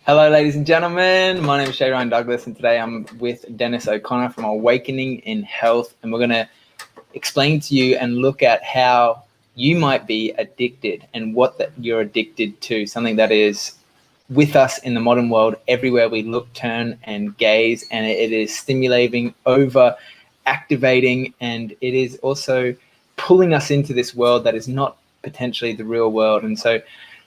Hello, ladies and gentlemen. My name is Shay Ryan Douglas, and today I'm with Dennis O'Connor from Awakening in Health, and we're going to explain to you and look at how you might be addicted and what that you're addicted to, something that is with us in the modern world everywhere we look, turn, and gaze, and it is stimulating, over activating, and it is also pulling us into this world that is not potentially the real world. And so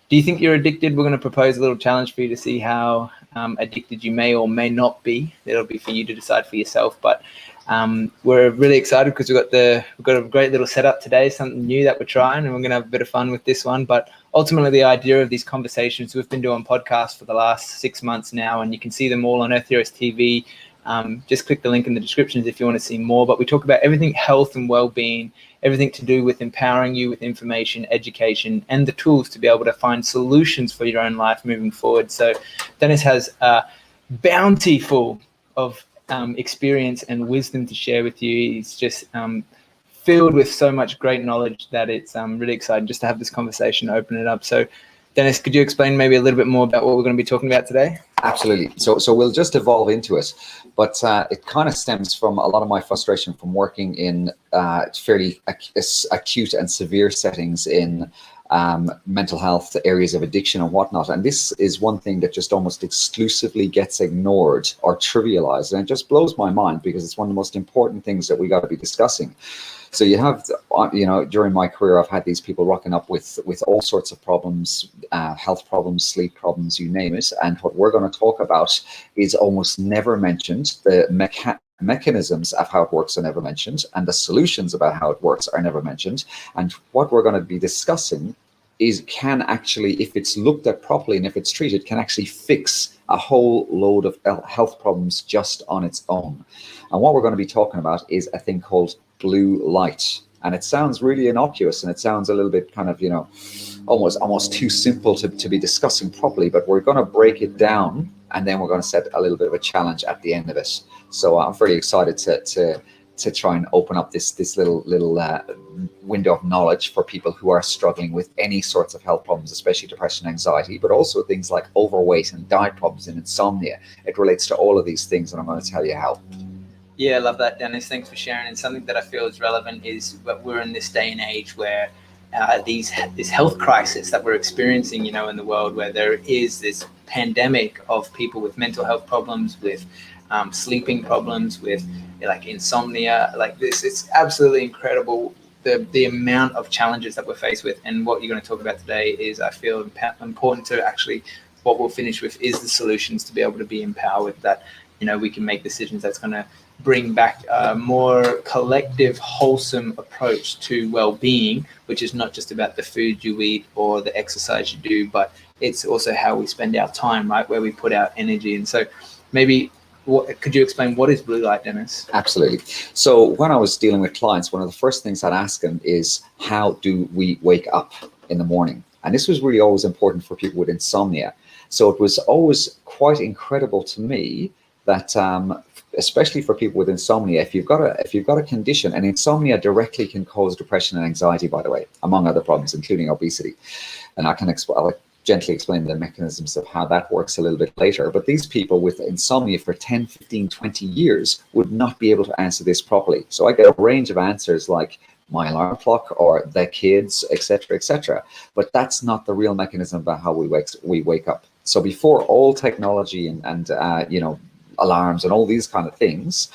do you think you're addicted? We're going to propose a little challenge for you to see how addicted you may or may not be. It'll be for you to decide for yourself. But we're really excited because we've got a great little setup today, something new that we're trying, and we're going to have a bit of fun with this one. But ultimately, the idea of these conversations, we've been doing podcasts for the last 6 months now, and you can see them all on EHTV. Just click the link in the descriptions if you want to see more. But we talk about everything health and well-being, everything to do with empowering you with information, education, and the tools to be able to find solutions for your own life moving forward. So Dennis has a bounty full of experience and wisdom to share with you. He's just filled with so much great knowledge that it's really exciting just to have this conversation, open it up. So Dennis, could you explain maybe a little bit more about what we're going to be talking about today? Absolutely. So we'll just evolve into it, but it kind of stems from a lot of my frustration from working in fairly acute and severe settings in mental health areas of addiction and whatnot. And this is one thing that just almost exclusively gets ignored or trivialized. And it just blows my mind because it's one of the most important things that we got to be discussing. So you have, during my career, I've had these people rocking up with all sorts of problems, health problems, sleep problems, you name it. And what we're going to talk about is almost never mentioned. The mechanisms of how it works are never mentioned, and the solutions about how it works are never mentioned. And what we're going to be discussing can actually, if it's looked at properly and if it's treated, can actually fix a whole load of health problems just on its own. And what we're going to be talking about is a thing called blue light. And it sounds really innocuous, and it sounds a little bit kind of, almost too simple to be discussing properly, but we're going to break it down, and then we're going to set a little bit of a challenge at the end of it. So I'm very excited to try and open up this little window of knowledge for people who are struggling with any sorts of health problems, especially depression, anxiety, but also things like overweight and diet problems and insomnia. It relates to all of these things, and I'm going to tell you how. Yeah, I love that, Dennis. Thanks for sharing. And something that I feel is relevant is that we're in this day and age where this health crisis that we're experiencing, in the world, where there is this pandemic of people with mental health problems, with sleeping problems, with like insomnia, like this. It's absolutely incredible the amount of challenges that we're faced with. And what you're going to talk about today is, I feel, important to actually, what we'll finish with is the solutions to be able to be empowered, that we can make decisions that's going to bring back a more collective, wholesome approach to well-being, which is not just about the food you eat or the exercise you do, but it's also how we spend our time, right, where we put our energy. And so maybe could you explain what is blue light, Dennis? Absolutely. So when I was dealing with clients, one of the first things I'd ask them is, how do we wake up in the morning? And this was really always important for people with insomnia. So it was always quite incredible to me that especially for people with insomnia, if you've got a condition, and insomnia directly can cause depression and anxiety, by the way, among other problems, including obesity. And I'll gently explain the mechanisms of how that works a little bit later. But these people with insomnia for 10, 15, 20 years would not be able to answer this properly. So I get a range of answers like my alarm clock or the kids, etc., etc. But that's not the real mechanism about how we wake up. So before all technology and alarms and all these kind of things,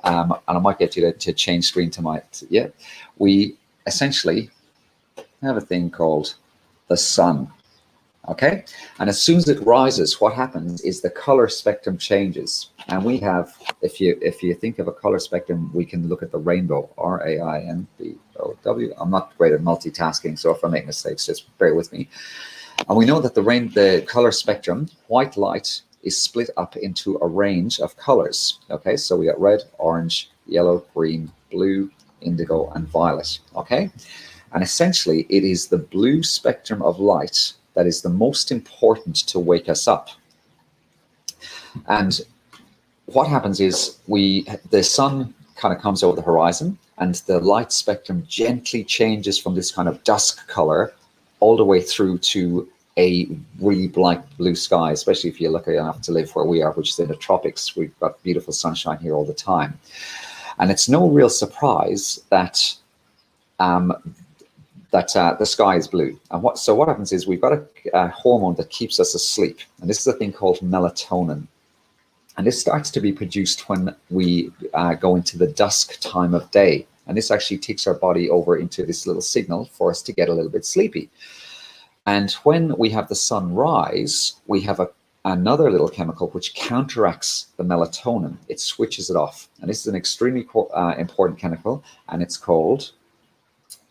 and I might get you to change screen to we essentially have a thing called the sun. Okay, and as soon as it rises, what happens is the color spectrum changes. And we have, if you think of a color spectrum, we can look at the rainbow, RAINBOW. I'm not great at multitasking, so if I make mistakes, just bear with me. And we know that the color spectrum, white light, is split up into a range of colors. Okay, so we got red, orange, yellow, green, blue, indigo, and violet. Okay, and essentially it is the blue spectrum of light that is the most important to wake us up. And what happens is the sun kind of comes over the horizon, and the light spectrum gently changes from this kind of dusk color all the way through to a really bright blue sky, especially if you're lucky enough to live where we are, which is in the tropics. We've got beautiful sunshine here all the time. And it's no real surprise that the sky is blue. And what happens is we've got a hormone that keeps us asleep. And this is a thing called melatonin. And this starts to be produced when we go into the dusk time of day. And this actually takes our body over into this little signal for us to get a little bit sleepy. And when we have the sun rise, we have another little chemical which counteracts the melatonin. It switches it off. And this is an extremely important chemical, and it's called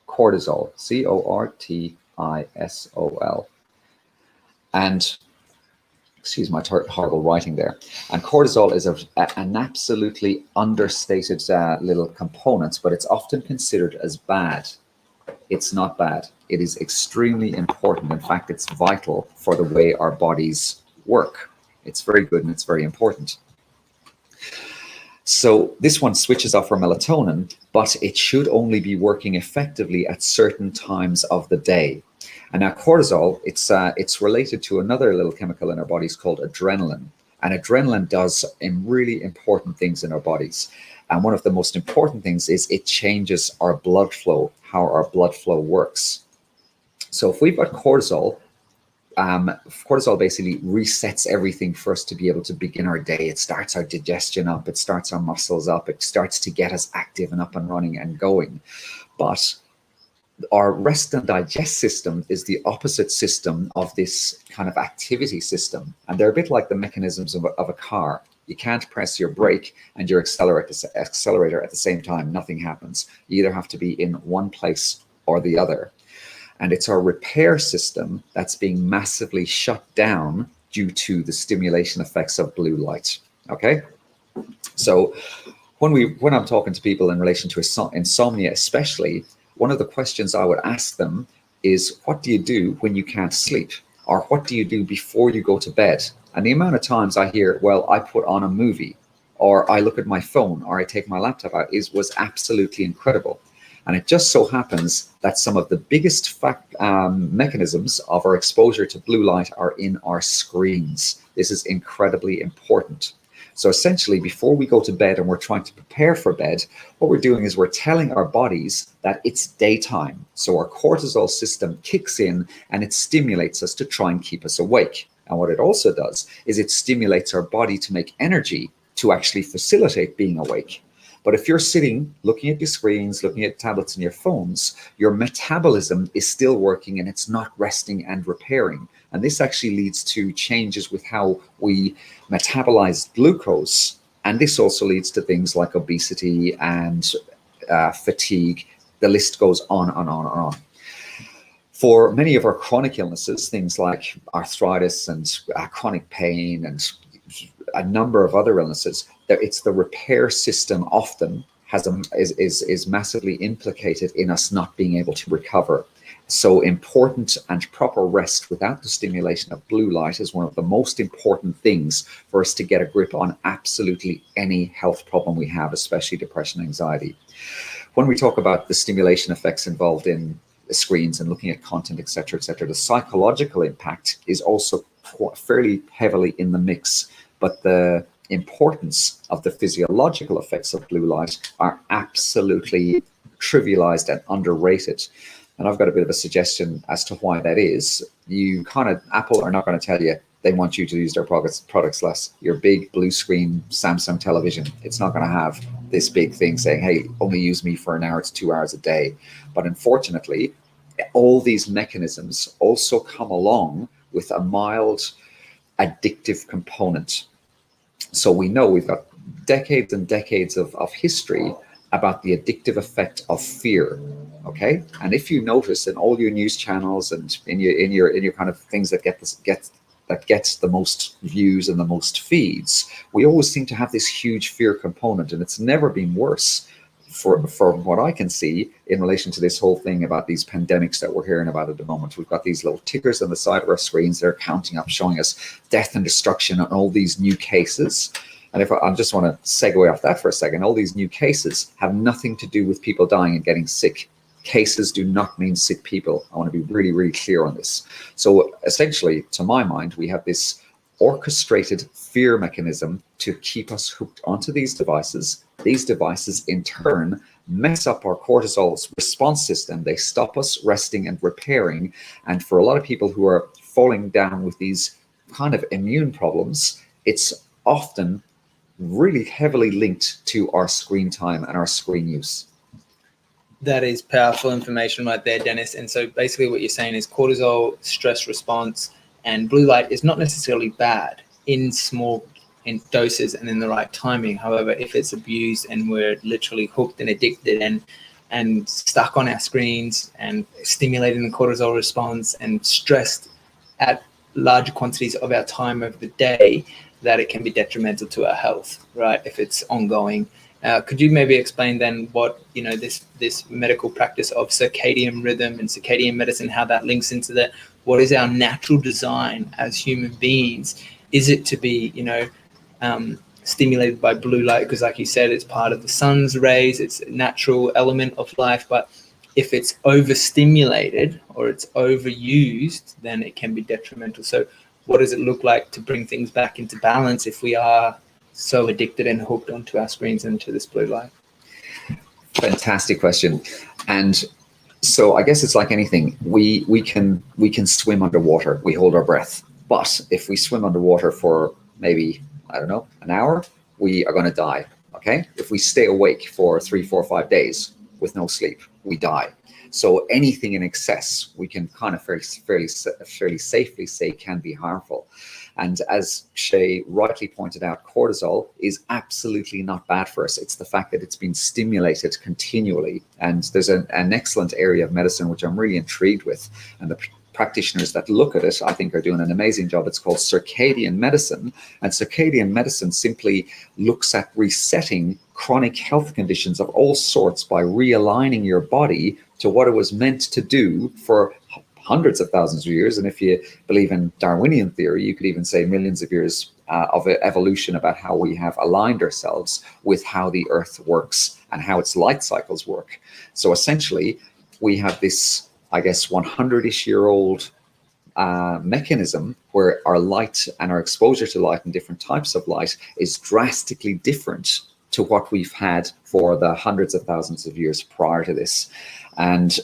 cortisol, C-O-R-T-I-S-O-L. And excuse my horrible writing there. And cortisol is an absolutely understated little component, but it's often considered as bad. It's not bad. It is extremely important. In fact, it's vital for the way our bodies work. It's very good and it's very important. So this one switches off our melatonin, but it should only be working effectively at certain times of the day. And now cortisol, it's related to another little chemical in our bodies called adrenaline. And adrenaline does really important things in our bodies. And one of the most important things is it changes our blood flow, how our blood flow works. So if we've got cortisol, cortisol basically resets everything for us to be able to begin our day. It starts our digestion up, it starts our muscles up, it starts to get us active and up and running and going. But our rest and digest system is the opposite system of this kind of activity system. And they're a bit like the mechanisms of a car. You can't press your brake and your accelerator at the same time. Nothing happens. You either have to be in one place or the other. And it's our repair system that's being massively shut down due to the stimulation effects of blue light. Okay? So when I'm talking to people in relation to insomnia especially, one of the questions I would ask them is, what do you do when you can't sleep? Or what do you do before you go to bed? And the amount of times I hear, well, I put on a movie, or I look at my phone, or I take my laptop out, was absolutely incredible. And it just so happens that some of the biggest mechanisms of our exposure to blue light are in our screens. This is incredibly important. So essentially, before we go to bed and we're trying to prepare for bed, what we're doing is we're telling our bodies that it's daytime. So our cortisol system kicks in and it stimulates us to try and keep us awake. And what it also does is it stimulates our body to make energy to actually facilitate being awake. But if you're sitting, looking at your screens, looking at tablets and your phones, your metabolism is still working and it's not resting and repairing. And this actually leads to changes with how we metabolize glucose. And this also leads to things like obesity and fatigue. The list goes on and on and on. For many of our chronic illnesses, things like arthritis and chronic pain and a number of other illnesses, it's the repair system often is massively implicated in us not being able to recover. So important and proper rest without the stimulation of blue light is one of the most important things for us to get a grip on absolutely any health problem we have, especially depression and anxiety. When we talk about the stimulation effects involved in the screens and looking at content, etc., the psychological impact is also fairly heavily in the mix. But the importance of the physiological effects of blue light are absolutely trivialized and underrated. And I've got a bit of a suggestion as to why that is. Apple are not going to tell you they want you to use their products less. Your big blue screen Samsung television, it's not going to have this big thing saying, hey, only use me for an hour to 2 hours a day. But unfortunately, all these mechanisms also come along with a mild addictive component. So we know we've got decades and decades of history about the addictive effect of fear. Okay, and if you notice in all your news channels and in your kind of things that gets the most views and the most feeds, we always seem to have this huge fear component, and it's never been worse. From what I can see in relation to this whole thing about these pandemics that we're hearing about at the moment, we've got these little tickers on the side of our screens that are counting up, showing us death and destruction and all these new cases. And if I just want to segue off that for a second, all these new cases have nothing to do with people dying and getting sick. cases do not mean sick people. I want to be really, really clear on this. So essentially, to my mind, we have this orchestrated fear mechanism to keep us hooked onto these devices. These devices in turn mess up our cortisol's response system. They stop us resting and repairing. And for a lot of people who are falling down with these kind of immune problems, it's often really heavily linked to our screen time and our screen use. That is powerful information right there, Dennis. And so basically what you're saying is cortisol, stress response, and blue light is not necessarily bad in small doses and in the right timing. However, if it's abused and we're literally hooked and addicted and stuck on our screens and stimulating the cortisol response and stressed at larger quantities of our time over the day, that it can be detrimental to our health, right? If it's ongoing. Could you maybe explain then what, this medical practice of circadian rhythm and circadian medicine, how that links into what is our natural design as human beings? Is it to be, stimulated by blue light? Because like you said, it's part of the sun's rays, it's a natural element of life. But if it's overstimulated or it's overused, then it can be detrimental. So what does it look like to bring things back into balance if we are so addicted and hooked onto our screens and to this blue light? Fantastic question. And so I guess it's like anything. We can swim underwater. We hold our breath. But if we swim underwater for maybe, I don't know, an hour, we are going to die. Okay. If we stay awake for 3, 4, 5 days with no sleep, we die. So anything in excess, we can kind of fairly safely say can be harmful. And as Shay rightly pointed out, cortisol is absolutely not bad for us. It's the fact that it's been stimulated continually. And there's an excellent area of medicine which I'm really intrigued with. And the practitioners that look at it, I think, are doing an amazing job. It's called circadian medicine. And circadian medicine simply looks at resetting chronic health conditions of all sorts by realigning your body to what it was meant to do for hundreds of thousands of years. And if you believe in Darwinian theory, you could even say millions of years of evolution about how we have aligned ourselves with how the earth works and how its light cycles work. So essentially, we have this, I guess, 100-ish year old mechanism where our light and our exposure to light and different types of light is drastically different to what we've had for the hundreds of thousands of years prior to this. And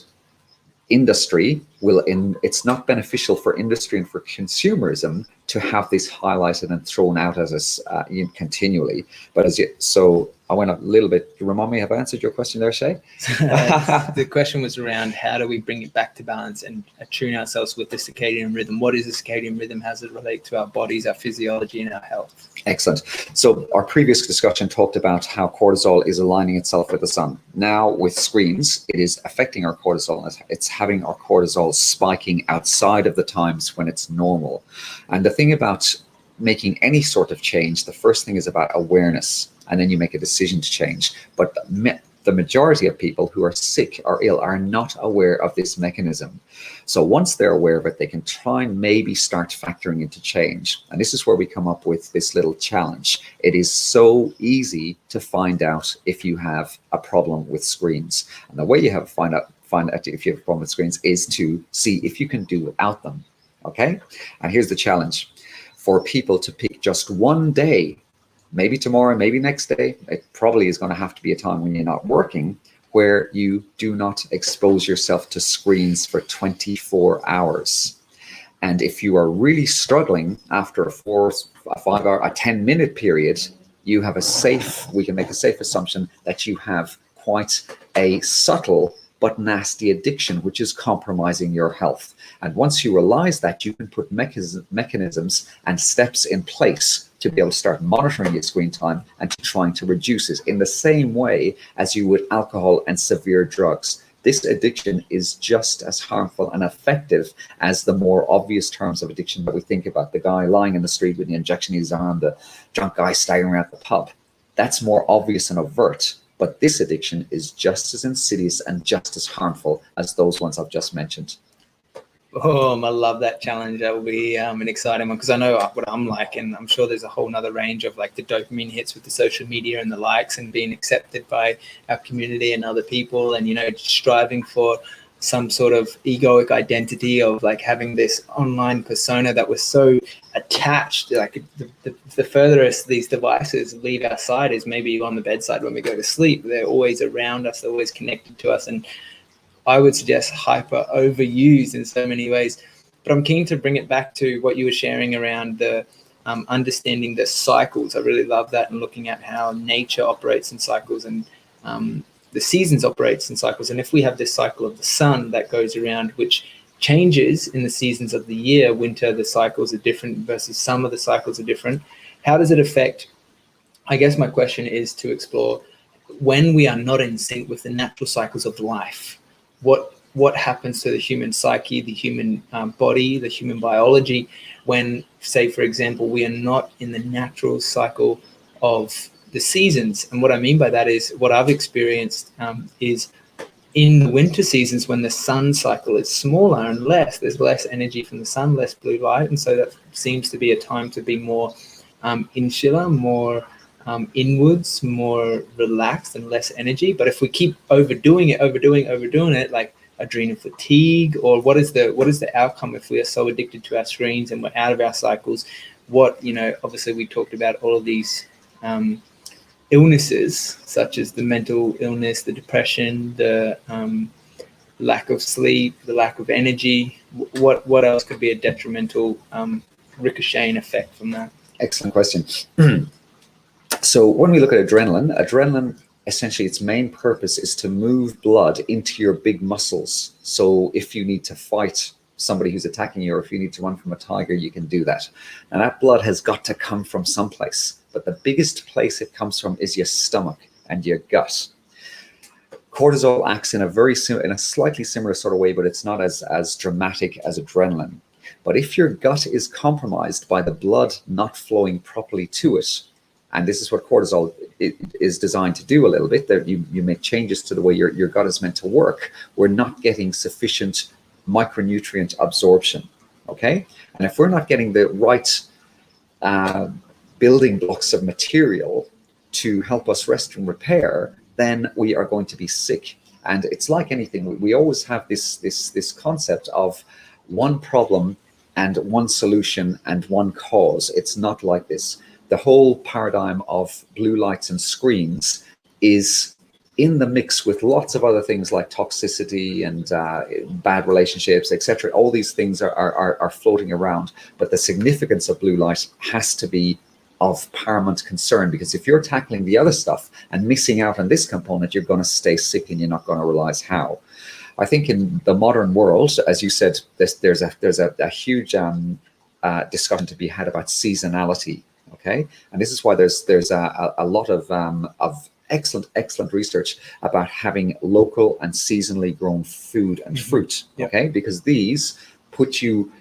industry it's not beneficial for industry and for consumerism to have this highlighted and thrown out as us continually. But so I went a little bit. Remind me, have I answered your question there, Shay? The question was around how do we bring it back to balance and attune ourselves with the circadian rhythm? What is the circadian rhythm? How does it relate to our bodies, our physiology, and our health? Excellent. So our previous discussion talked about how cortisol is aligning itself with the sun. Now with screens, it is affecting our cortisol. It's having our cortisol spiking outside of the times when it's normal. And the thing about making any sort of change, the first thing is about awareness, and then you make a decision to change. But the majority of people who are sick or ill are not aware of this mechanism. So once they're aware of it, they can try and maybe start factoring into change. And this is where we come up with this little challenge. It is so easy to find out if you have a problem with screens. And the way you have find out if you have a problem with screens is to see if you can do without them. Okay? And here's the challenge. For people to pick just one day, maybe tomorrow, maybe next day, it probably is going to have to be a time when you're not working, where you do not expose yourself to screens for 24 hours. And if you are really struggling after a 4, a 5 hour, a 10-minute period, you have we can make a safe assumption that you have quite a subtle but nasty addiction, which is compromising your health. And once you realize that, you can put mechanisms and steps in place to be able to start monitoring your screen time and to trying to reduce it in the same way as you would alcohol and severe drugs. This addiction is just as harmful and effective as the more obvious terms of addiction that we think about. The guy lying in the street with the injection in his arm, the drunk guy staggering around the pub. That's more obvious and overt. But this addiction is just as insidious and just as harmful as those ones I've just mentioned. Oh, I love that challenge. That will be an exciting one because I know what I'm like, and I'm sure there's a whole nother range of like the dopamine hits with the social media and the likes and being accepted by our community and other people, and striving for some sort of egoic identity of like having this online persona that we're so attached. Like the furthest these devices leave our side is maybe on the bedside when we go to sleep. They're always around us, they're always connected to us, and I would suggest hyper overused in so many ways. But I'm keen to bring it back to what you were sharing around the understanding the cycles. I really love that, and looking at how nature operates in cycles, and the seasons operates in cycles. And if we have this cycle of the sun that goes around, which changes in the seasons of the year, winter, the cycles are different versus summer, the cycles are different. How does it affect? I guess my question is to explore when we are not in sync with the natural cycles of life. What happens to the human psyche, the human body, the human biology, when, say, for example, we are not in the natural cycle of the seasons? And what I mean by that is what I've experienced is in the winter seasons when the sun cycle is smaller and less, there's less energy from the sun, less blue light, and so that seems to be a time to be more insular, more inwards, more relaxed and less energy. But if we keep overdoing it, like adrenal fatigue, or what is the outcome if we are so addicted to our screens and we're out of our cycles? Obviously we talked about all of these illnesses, such as the mental illness, the depression, the lack of sleep, the lack of energy. What else could be a detrimental ricocheting effect from that? Excellent question. So when we look at adrenaline essentially its main purpose is to move blood into your big muscles. So if you need to fight somebody who's attacking you, or if you need to run from a tiger, you can do that. And that blood has got to come from someplace. But the biggest place it comes from is your stomach and your gut. Cortisol acts in a slightly similar sort of way, but it's not as dramatic as adrenaline. But if your gut is compromised by the blood not flowing properly to it, and this is what cortisol is designed to do a little bit, that you make changes to the way your gut is meant to work, we're not getting sufficient micronutrient absorption, okay? And if we're not getting the right building blocks of material to help us rest and repair, then we are going to be sick. And it's like anything, we always have this concept of one problem and one solution and one cause. It's not like this. The whole paradigm of blue lights and screens is in the mix with lots of other things like toxicity and bad relationships, etc. All these things are floating around, but the significance of blue light has to be of paramount concern, because if you're tackling the other stuff and missing out on this component, you're going to stay sick and you're not going to realize how. I think in the modern world, as you said, there's a huge discussion to be had about seasonality. Okay, and this is why there's a lot of excellent research about having local and seasonally grown food and fruit. Okay, because these put you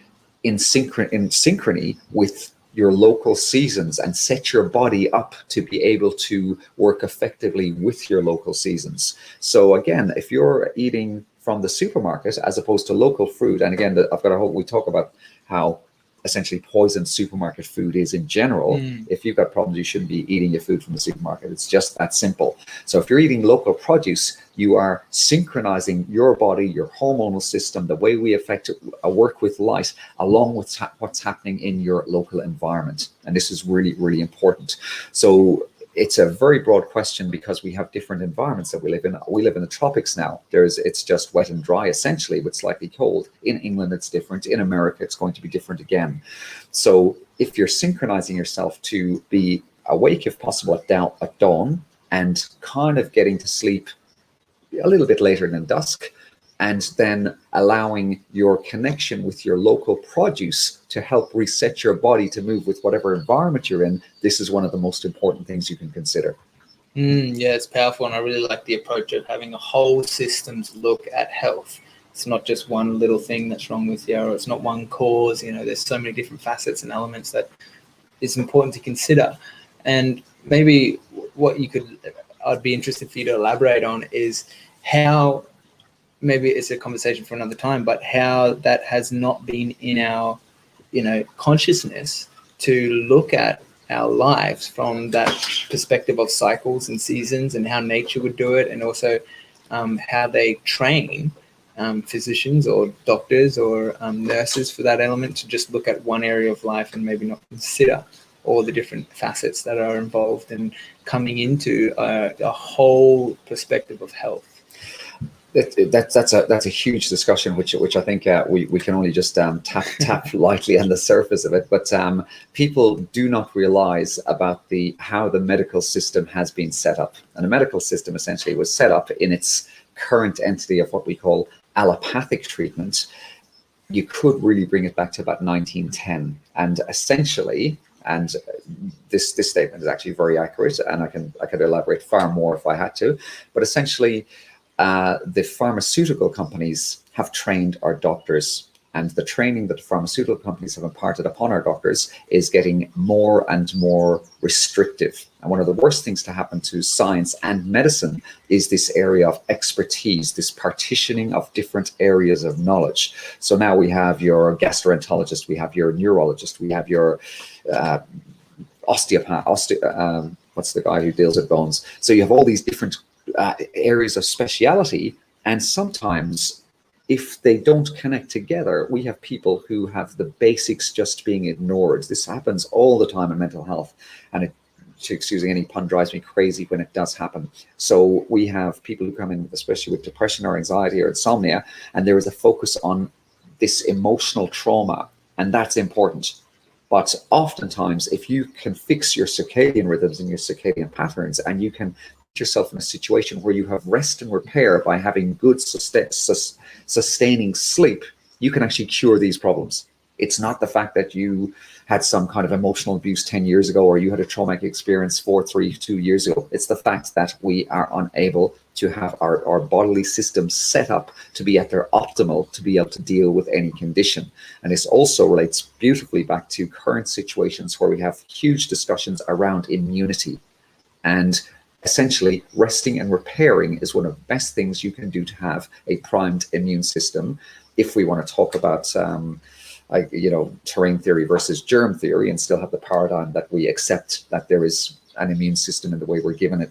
in synchrony with your local seasons and set your body up to be able to work effectively with your local seasons. So again, if you're eating from the supermarket as opposed to local food, and again, we talk about how essentially poisoned supermarket food is in general. If you've got problems, you shouldn't be eating your food from the supermarket. It's just that simple. So if you're eating local produce, you are synchronizing your body, your hormonal system, the way we work with light, along with what's happening in your local environment. And this is really, really important. So it's a very broad question because we have different environments that we live in. We live in the tropics now. It's just wet and dry, essentially, but slightly cold. In England, it's different. In America, it's going to be different again. So if you're synchronizing yourself to be awake, if possible, at dawn, and kind of getting to sleep a little bit later than dusk, and then allowing your connection with your local produce to help reset your body to move with whatever environment you're in, this is one of the most important things you can consider. Yeah, it's powerful, and I really like the approach of having a whole systems look at health. It's not just one little thing that's wrong with you, or it's not one cause. There's so many different facets and elements that it's important to consider. And maybe I'd be interested for you to elaborate on is how maybe it's a conversation for another time, but how that has not been in our, consciousness to look at our lives from that perspective of cycles and seasons and how nature would do it, and also how they train physicians or doctors or nurses for that element to just look at one area of life and maybe not consider all the different facets that are involved in coming into a whole perspective of health. That's a huge discussion, which I think we can only just tap lightly on the surface of it. But people do not realize about how the medical system has been set up. And the medical system essentially was set up in its current entity of what we call allopathic treatment. You could really bring it back to about 1910, and essentially. And this statement is actually very accurate, and I could elaborate far more if I had to. But essentially, the pharmaceutical companies have trained our doctors, and the training that the pharmaceutical companies have imparted upon our doctors is getting more and more restrictive. And one of the worst things to happen to science and medicine is this area of expertise, this partitioning of different areas of knowledge. So now we have your gastroenterologist, we have your neurologist, we have your osteopath, what's the guy who deals with bones? So you have all these different areas of speciality, and sometimes if they don't connect together, we have people who have the basics just being ignored. This happens all the time in mental health, and it, excusing any pun, drives me crazy when it does happen. So we have people who come in, especially with depression or anxiety or insomnia, and there is a focus on this emotional trauma, and that's important. But oftentimes, if you can fix your circadian rhythms and your circadian patterns, and you can put yourself in a situation where you have rest and repair by having good sustaining sleep, you can actually cure these problems. It's not the fact that you had some kind of emotional abuse 10 years ago, or you had a traumatic experience 2 years ago. It's the fact that we are unable to have our bodily systems set up to be at their optimal, to be able to deal with any condition. And this also relates beautifully back to current situations where we have huge discussions around immunity. And essentially, resting and repairing is one of the best things you can do to have a primed immune system. If we want to talk about terrain theory versus germ theory, and still have the paradigm that we accept that there is an immune system in the way we're given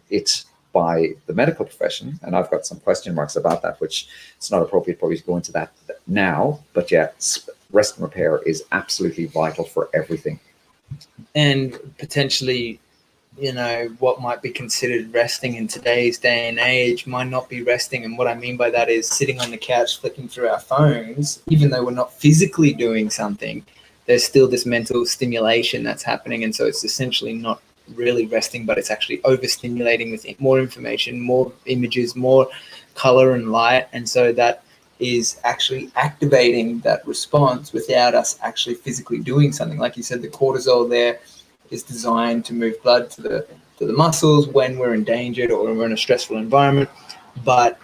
it by the medical profession. And I've got some question marks about that, which it's not appropriate probably to go into that now, but yeah, rest and repair is absolutely vital for everything. And potentially, what might be considered resting in today's day and age might not be resting. And what I mean by that is sitting on the couch, flicking through our phones, even though we're not physically doing something, there's still this mental stimulation that's happening. And so it's essentially not really resting, but it's actually overstimulating with more information, more images, more color and light. And so that is actually activating that response without us actually physically doing something. Like you said, the cortisol there is designed to move blood to the muscles when we're endangered or when we're in a stressful environment. But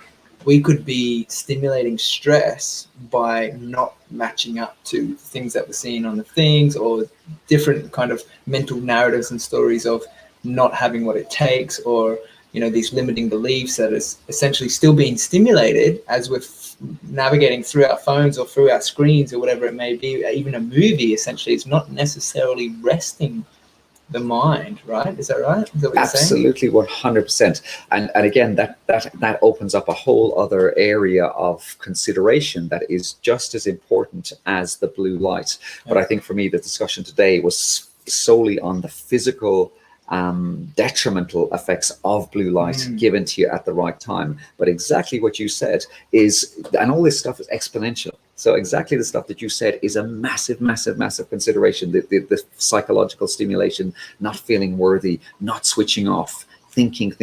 we could be stimulating stress by not matching up to things that we're seeing on the things, or different kind of mental narratives and stories of not having what it takes, or these limiting beliefs that is essentially still being stimulated as we're navigating through our phones or through our screens or whatever it may be. Even a movie essentially is not necessarily resting the mind, right? Is that right? Is that what Absolutely, you're saying? 100%. And again, that opens up a whole other area of consideration that is just as important as the blue light. But I think for me, the discussion today was solely on the physical detrimental effects of blue light given to you at the right time. But exactly what you said is, and all this stuff is exponential. So exactly the stuff that you said is a massive, massive, massive consideration. The psychological stimulation, not feeling worthy, not switching off, thinking.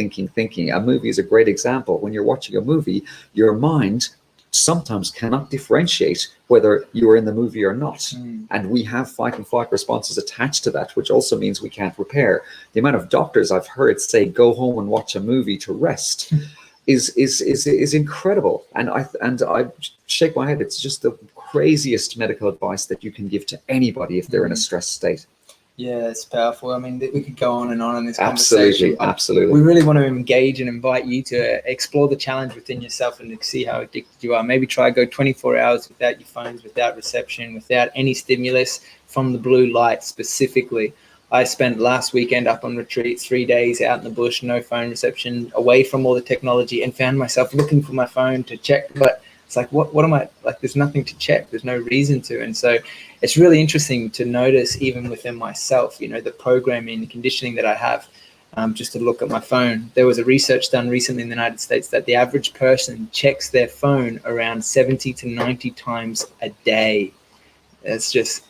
A movie is a great example. When you're watching a movie, your mind sometimes cannot differentiate whether you are in the movie or not. And we have fight and flight responses attached to that, which also means we can't repair. The amount of doctors I've heard say, go home and watch a movie to rest is incredible. And I shake my head. It's just the craziest medical advice that you can give to anybody if they're in a stressed state. Yeah, it's powerful. I mean, we could go on in this Absolutely, conversation. But absolutely. we really want to engage and invite you to explore the challenge within yourself and to see how addicted you are. Maybe try go 24 hours without your phones, without reception, without any stimulus from the blue light specifically. I spent last weekend up on retreat, 3 days out in the bush, no phone reception, away from all the technology, and found myself looking for my phone to check. But it's like, what am I like? There's nothing to check. There's no reason to. And so it's really interesting to notice, even within myself, the programming, the conditioning that I have, just to look at my phone. There was a research done recently in the United States that the average person checks their phone around 70 to 90 times a day. It's just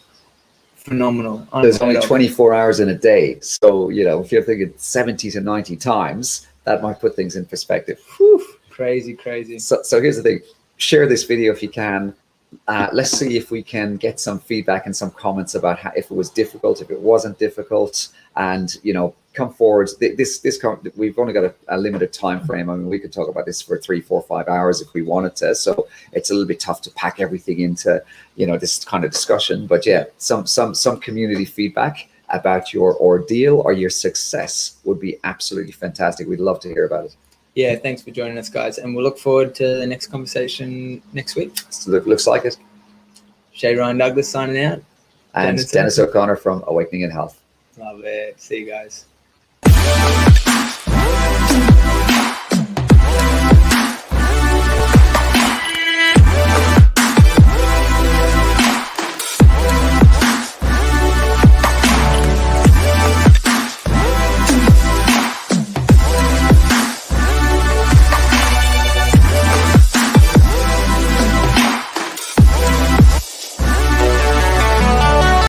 phenomenal. There's only 24 hours in a day. So, if you're thinking 70 to 90 times, that might put things in perspective. Whew, crazy. So here's the thing. Share this video if you can. Let's see if we can get some feedback and some comments about if it was difficult, if it wasn't difficult, and come forward. We've only got a limited time frame. I mean, we could talk about this for 3, 4, 5 hours if we wanted to. So it's a little bit tough to pack everything into this kind of discussion. But yeah, some community feedback about your ordeal or your success would be absolutely fantastic. We'd love to hear about it. Yeah, thanks for joining us, guys. And we'll look forward to the next conversation next week. Looks like it. Shay Ryan Douglas signing out. And Dennis O'Connor from Awakening in Health. Love it. See you guys.